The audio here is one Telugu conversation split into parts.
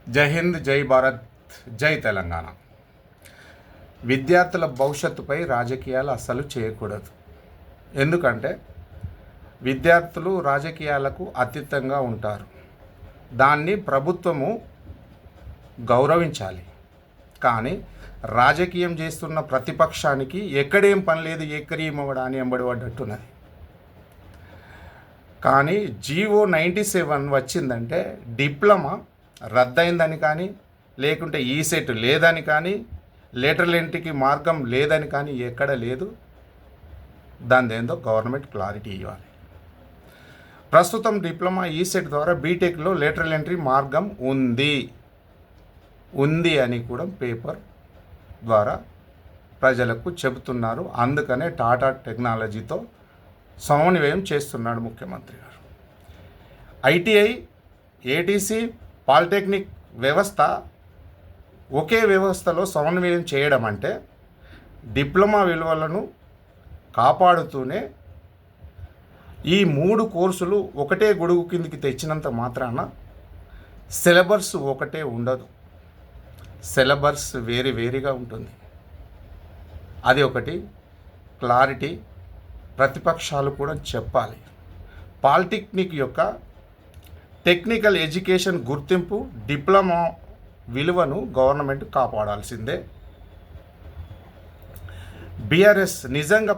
జై హింద్, జై భారత్, జై తెలంగాణ. విద్యార్థుల భవిష్యత్తుపై రాజకీయాలు అస్సలు చేయకూడదు. ఎందుకంటే విద్యార్థులు రాజకీయాలకు అతీతంగా ఉంటారు. దాన్ని ప్రభుత్వము గౌరవించాలి. కానీ రాజకీయం చేస్తున్న ప్రతిపక్షానికి ఎక్కడేం పని లేదు, ఎక్కడేమవడా అని ఎంబడిపడ్డట్టున్నది. కానీ జీవో 97 వచ్చిందంటే డిప్లొమా రద్దయిందని కానీ, లేకుంటే ఈసెట్ లేదని కానీ, లేటరల్ ఎంట్రీకి మార్గం లేదని కానీ ఎక్కడ లేదు. దానిదేందో గవర్నమెంట్ క్లారిటీ ఇవ్వాలి. ప్రస్తుతం డిప్లొమా ఈసెట్ ద్వారా బీటెక్లో లేటరల్ ఎంట్రీ మార్గం ఉంది అని కూడా పేపర్ ద్వారా ప్రజలకు చెబుతున్నారు. అందుకనే టాటా టెక్నాలజీతో సమన్వయం చేస్తున్నాడు ముఖ్యమంత్రి గారు. ఐటీఐ, ఏటీసీ, పాలిటెక్నిక్ వ్యవస్థ ఒకే వ్యవస్థలో సమన్వయం చేయడం అంటే డిప్లొమా విలువలను కాపాడుతూనే ఈ 3 కోర్సులు ఒకటే గొడుగు కిందికి తెచ్చినంత మాత్రాన సిలబస్ ఒకటే ఉండదు. సిలబస్ వేరుగా ఉంటుంది. అది ఒకటి క్లారిటీ ప్రతిపక్షాలు కూడా చెప్పాలి. పాలిటెక్నిక్ యొక్క టెక్నికల్ ఎడ్యుకేషన్ గుర్తింపు, డిప్లొమా విలువను గవర్నమెంట్ కాపాడాల్సిందే. బీఆర్ఎస్ నిజంగా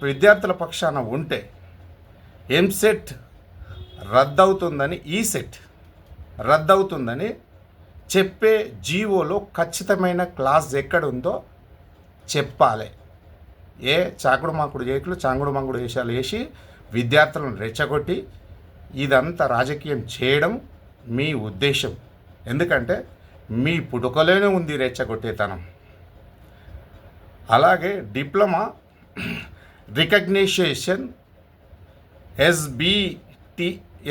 విద్యార్థుల పక్షాన ఉంటే ఎంసెట్ రద్దవుతుందని, ఈసెట్ రద్దవుతుందని చెప్పే జీవోలో ఖచ్చితమైన క్లాస్ ఎక్కడుందో చెప్పాలి. చాకుడు మాకుడు చేయకులు, చాంగుడు మంగుడు వేషాలు వేసి విద్యార్థులను రెచ్చగొట్టి ఇదంతా రాజకీయం చేయడం మీ ఉద్దేశం. ఎందుకంటే మీ పుట్టుకలోనే ఉంది రెచ్చగొట్టేతనం. అలాగే డిప్లొమా రికగ్నిషన్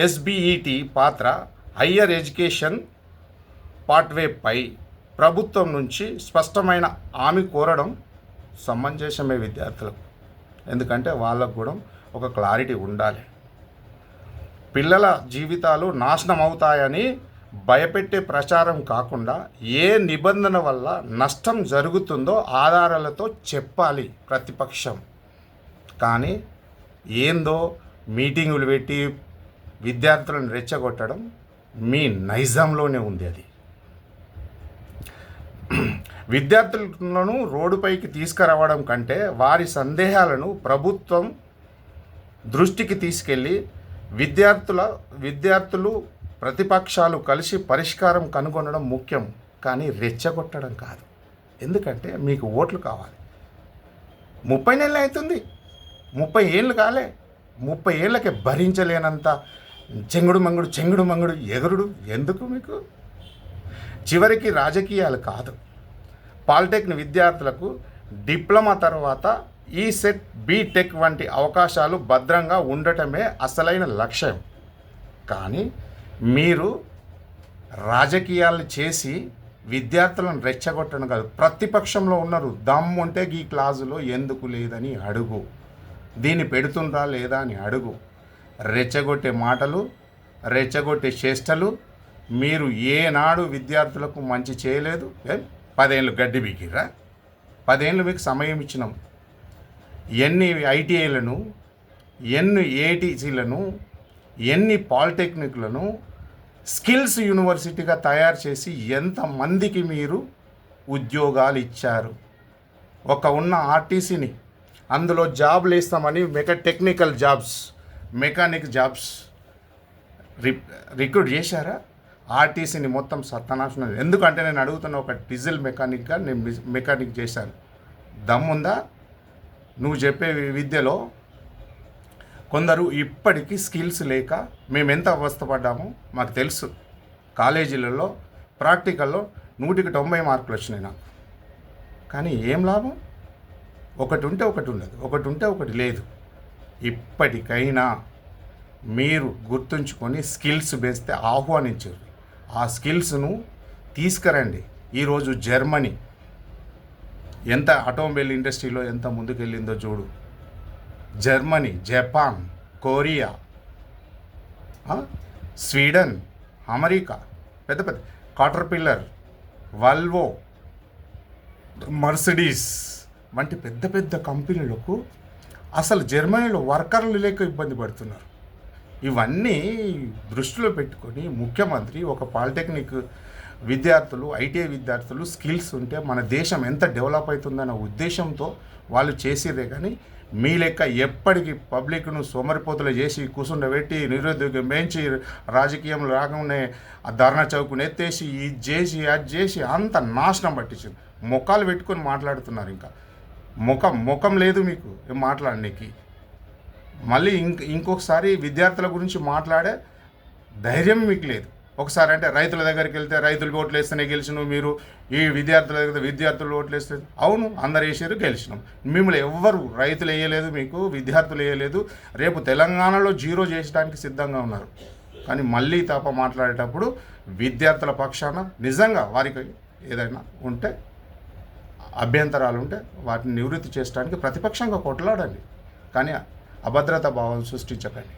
ఎస్బిఈటి పాత్ర హయ్యర్ ఎడ్యుకేషన్ పాత్వేపై ప్రభుత్వం నుంచి స్పష్టమైన హామీ కోరడం సమంజసమే విద్యార్థులకు. ఎందుకంటే వాళ్ళకు కూడా ఒక క్లారిటీ ఉండాలి. పిల్లల జీవితాలు నాశనం అవుతాయని భయపెట్టే ప్రచారం కాకుండా ఏ నిబంధన వల్ల నష్టం జరుగుతుందో ఆధారాలతో చెప్పాలి ప్రతిపక్షం. కానీ ఏందో మీటింగులు పెట్టి విద్యార్థులను రెచ్చగొట్టడం మీ నైజంలోనే ఉంది. అది విద్యార్థులను రోడ్డుపైకి తీసుకురావడం కంటే వారి సందేహాలను ప్రభుత్వం దృష్టికి తీసుకెళ్ళి విద్యార్థులు ప్రతిపక్షాలు కలిసి పరిష్కారం కనుగొనడం ముఖ్యం. కానీ రెచ్చగొట్టడం కాదు. ఎందుకంటే మీకు ఓట్లు కావాలి. 30 నెలలు అవుతుంది, 30 ఏళ్ళు కాలే. 30 ఏళ్ళకే భరించలేనంత చెంగుడు మంగుడు ఎగురుడు ఎందుకు మీకు? చివరికి రాజకీయాలు కాదు. పాలిటెక్నిక్ విద్యార్థులకు డిప్లొమా తర్వాత ఈసెట్, బీటెక్ వంటి అవకాశాలు భద్రంగా ఉండటమే అసలైన లక్ష్యం. కానీ మీరు రాజకీయాలు చేసి విద్యార్థులను రెచ్చగొట్టడం కాదు. ప్రతిపక్షంలో ఉన్నారు, దమ్ము ఉంటే ఈ క్లాసులో ఎందుకు లేదని అడుగు, దీన్ని పెడుతుందా లేదా అని అడుగు. రెచ్చగొట్టే మాటలు, రెచ్చగొట్టే చేష్టలు మీరు ఏనాడు విద్యార్థులకు మంచి చేయలేదు. 10 ఏళ్ళు గడ్డి బీకిరా? 10 ఏళ్ళు మీకు సమయం ఇచ్చినాం. ఎన్ని ఐటీఐలను, ఎన్ని ఏటీసీలను, ఎన్ని పాలిటెక్నిక్లను స్కిల్స్ యూనివర్సిటీగా తయారు చేసి ఎంతమందికి మీరు ఉద్యోగాలు ఇచ్చారు. ఉన్న ఆర్టీసీని అందులో జాబ్లు ఇస్తామని మెకానిక్ జాబ్స్ రిక్రూట్ చేశారా? ఆర్టీసీని మొత్తం సత్యనాశనం. ఎందుకంటే నేను అడుగుతున్న ఒక డీజిల్ మెకానిక్గా నేను మెకానిక్ చేశాను. దమ్ముందా? నువ్వు చెప్పే విద్యలో కొందరు ఇప్పటికీ స్కిల్స్ లేక మేము ఎంత అవస్థపడ్డామో మాకు తెలుసు. కాలేజీలలో ప్రాక్టికల్లో 100కి 90 మార్కులు వచ్చినాయి నాకు. కానీ ఏం లాభం? ఒకటి ఉంటే ఒకటి ఉండదు, ఒకటి ఉంటే ఒకటి లేదు. ఇప్పటికైనా మీరు గుర్తుంచుకొని స్కిల్స్ బేస్తే ఆహ్వానించారు. ఆ స్కిల్స్ను తీసుకురండి. ఈరోజు జర్మనీ ఎంత ఆటోమొబైల్ ఇండస్ట్రీలో ఎంత ముందుకెళ్ళిందో చూడు. Germany, Japan, Korea, Sweden, America పెద్ద కాటర్పిల్లర్, వాల్వో, మర్సిడీస్ వంటి పెద్ద పెద్ద కంపెనీలకు అసలు జర్మనీలో వర్కర్లు లేక ఇబ్బంది పడుతున్నారు. ఇవన్నీ దృష్టిలో పెట్టుకొని ముఖ్యమంత్రి ఒక పాలిటెక్నిక్ విద్యార్థులు, ఐటీఐ విద్యార్థులు స్కిల్స్ ఉంటే మన దేశం ఎంత డెవలప్ అవుతుందన్న ఉద్దేశంతో వాళ్ళు చేసేదే. కానీ మీ లెక్క ఎప్పటికీ పబ్లిక్ను సోమరిపోతులు చేసి కూర్చుండబెట్టి నిరుద్యోగం పెంచి రాజకీయంలో రాగానే ఆ ధర్నా చౌకుని ఎత్తేసి ఇది చేసి అది చేసి అంత నాశనం పట్టించింది. మొఖాలు పెట్టుకొని మాట్లాడుతున్నారు. ఇంకా ముఖం లేదు మీకు మాట్లాడడానికి. మళ్ళీ ఇంకొకసారి విద్యార్థుల గురించి మాట్లాడే ధైర్యం మీకు లేదు. ఒకసారి అంటే రైతుల దగ్గరికి వెళ్తే రైతులు ఓట్లు వేస్తేనే గెలిచినావు, మీరు ఈ విద్యార్థుల దగ్గర విద్యార్థులు ఓట్లు వేస్తే అవును అందరు వేసారు గెలిచినాం. మిమ్మల్ని ఎవ్వరు రైతులు వేయలేదు, మీకు విద్యార్థులు వేయలేదు. రేపు తెలంగాణలో జీరో చేసడానికి సిద్ధంగా ఉన్నారు. కానీ మళ్ళీ తప్ప మాట్లాడేటప్పుడు విద్యార్థుల పక్షాన నిజంగా వారికి ఏదైనా ఉంటే అభ్యంతరాలు ఉంటే వాటిని నివృత్తి చేయడానికి ప్రతిపక్షంగా కొట్లాడండి. కానీ అభద్రతా భావం సృష్టించకండి.